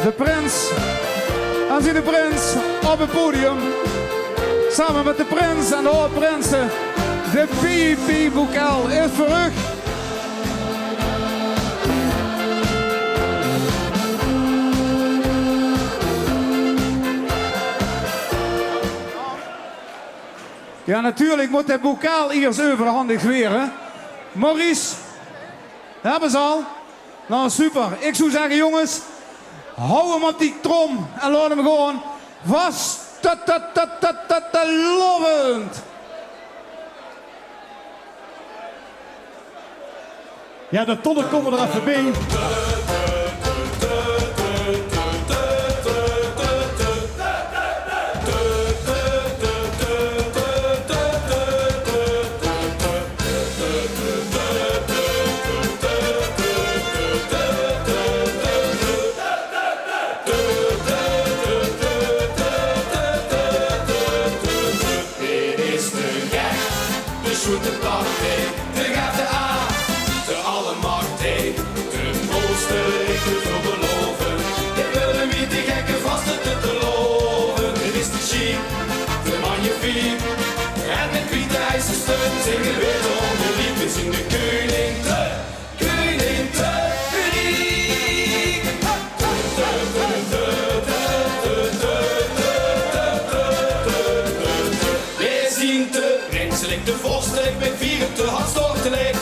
de Prins. En zie de Prins op het podium. Samen met de Prins en de Prinsen. De PJP Bokaal is terug. Ja, natuurlijk moet de bokaal eerst overhandigd weer. Maurice, hebben ze al? Nou, super. Ik zou zeggen, jongens, hou hem op die trom en laat hem gewoon vast lovend. Ja, de tonnen komen er even bij. En met Pieter IJzer steun zingen we onder lied. We zien de koning te riek. We zien de Prinse, de vorstelijk met vieren te hartstochtelijk.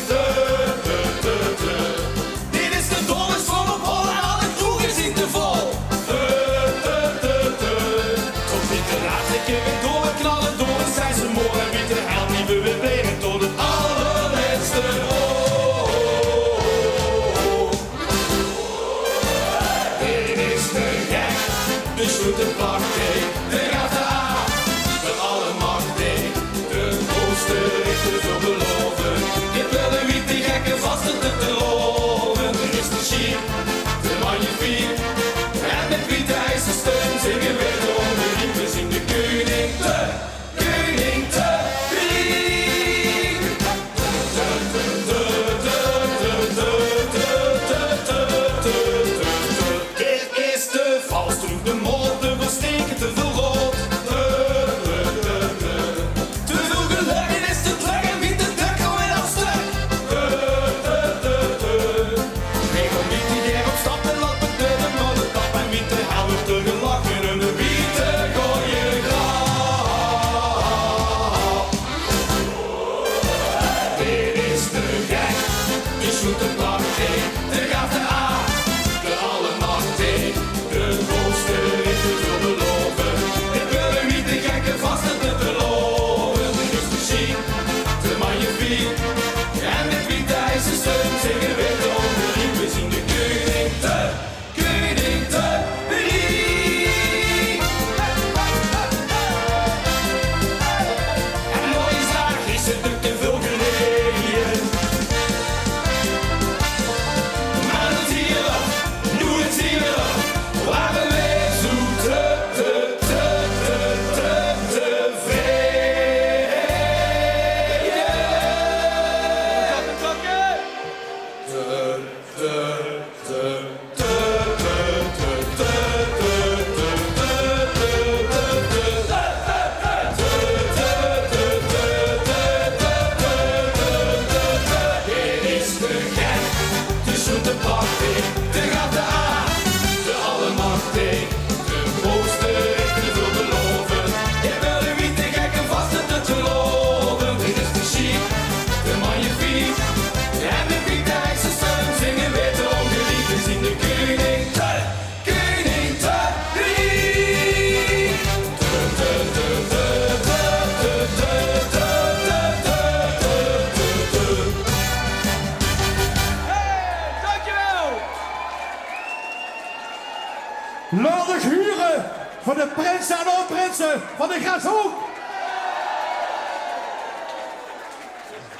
Dit is de dollars van op hol en alle kroegen zien te vol. Tot dit de laatste keer weer doorknallen. Zijn ze mooi en witte held die we weer brengen tot het allerlaatste. Dit is de gek, de zoete partij, de gaat de A, de allemachtig, de grootste richter veel beloven. Dit wil de witte gekken vast te loven. Er is de chic, de magnifiek, en met Pieter IJzer steun zingen we de onderliep. We zien de koning te. Laat ik huren voor de Prinsen en Prinsen van de Graashook.